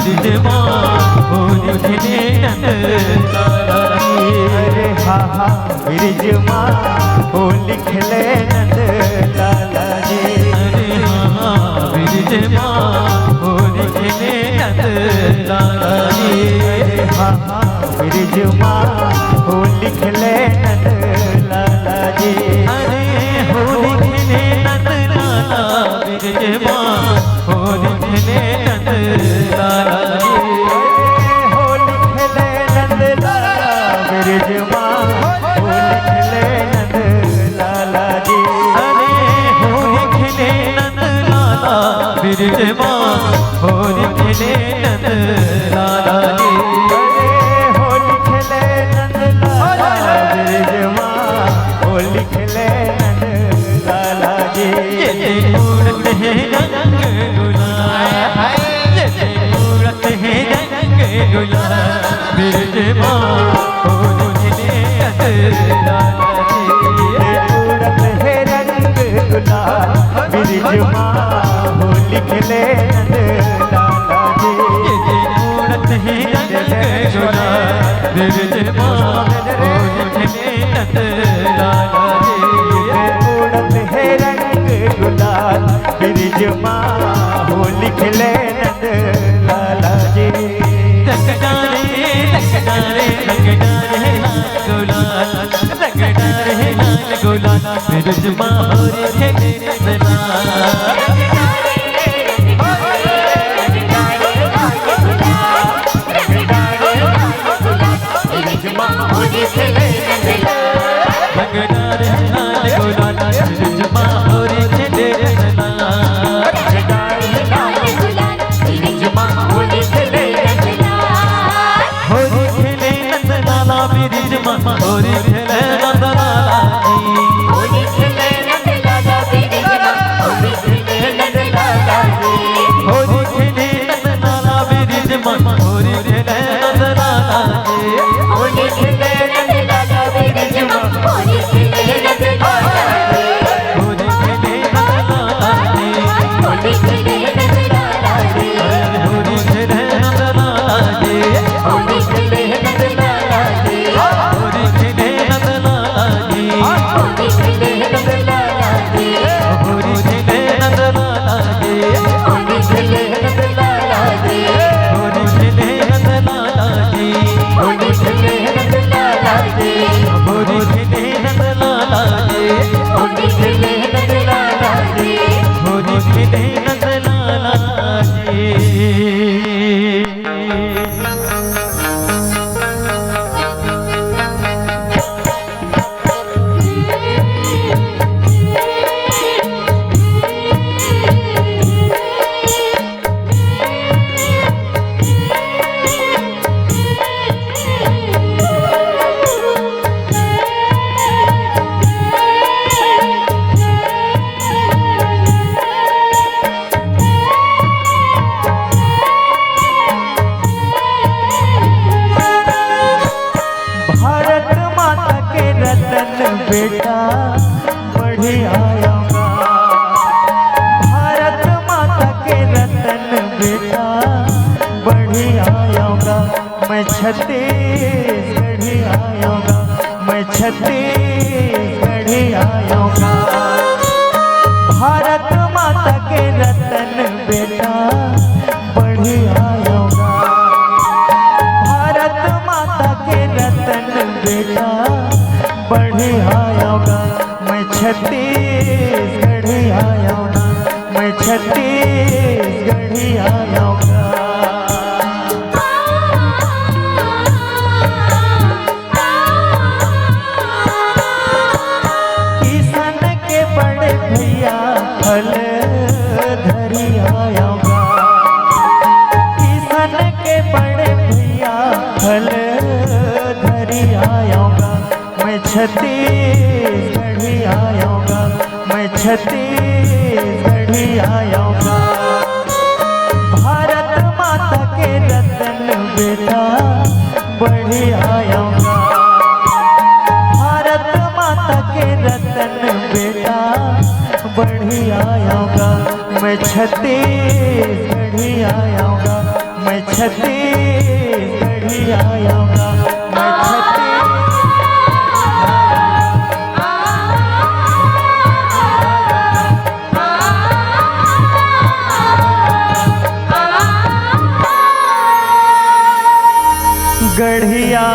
बिरजमा होली खेले नंद लाला जी। अरे हा हा बिरजमा होली खेले नंद लाला जी। अरे हा बिरजमा होली खेले नंद लाला जी। अरे हा हा बिरजमा होली खेले नंद लाला जी। अरे होली खेले नंद लाला बिरजमा होली खेले नंद लाला जी। होली खेले नंद लाला बिरजमा होली खेले नंद लाला जी। अरे होली खेले नंद लाला बिरजमा होली खेले नंद लाला जी। होली खेले नंद लाला बिरजमा होली खेले नंद लाला जी। मूरत है रंग गुलाल, जैसे मूरत है रंग गुलाल बिरजमा होली खेले नंद लाला जी। मूरत है रंग गुलाल बिरजमा होली खेले नंद लाला जी। मूरत है रंग गुलाल बिरजमा होली खेले नंद लाला जी। मूरत है रंग गुलाल बिरजमा होली खेले नंद लाला जी। रंगदारे रंगदारे रंगदारे लाल गुलाल, रंगदारे लाल गुलाल बिरजमा होली खेले नंद लाला। बिरजमा होली खेले नंद रंगदारे लाल गुलाल बिरजमा होली खेले नंद लाला। बिरजमा होली खेले नंद होली खेले नंद लाला बिरजमा होली खेले नंद लाला जी। होली खेले नंद लाला बिरजमा होली खेले नंद लाला जी। होली खेले नंद लाला बिरजमा होली खेले नंद लाला जी। होली खेले नंद लाला बिरजमा होली खेले नंद लाला जी। होली खेले नंद लाला जी। होली खेले नंद लाला जी। होली खेले नंद लाला जी। होली खेले नंद लाला जी। होली खेले नंद लाला जी। होली खेले नंद लाला जी। होली खेले नंद लाला जी। होली खेले नंद लाला जी। होली खेले नंद लाला जी। होली खेले नंद लाला जी। होली खेले नंद लाला जी। होली खेले नंद लाला जी। होली खेले नंद लाला जी। भारत माता के रतन बेटा बढ़ी आऊंगा। भारत माता के रतन बेटा बढ़ी आऊंगा। मैं छत्तीसगढ़ी आऊंगा। मैं छत्तीसगढ़ी आऊंगा। भारत माता के रतन बेटा बढ़ी आऊंगा। भारत माता के रतन बेटा बढ़ी आऊंगा। मैं छत्तीसगढ़ी आऊंगा। मैं छत्तीसगढ़ी आऊंगा। किसान के बड़े भैया फल धरी आऊंगा। किसान के बड़े भैया फल धरी आऊंगा। मैं छत्तीसगढ़ी आऊंगा। मैं छत्तीसगढ़ी आऊंगा। भारत माता के रतन बेटा बढ़ी आऊंगा। भारत माता के रतन बेटा बढ़ी आऊंगा। मैं छत्तीसगढ़ी आऊंगा। मैं छत्तीसगढ़ी आऊंगा, मैं गढ़िया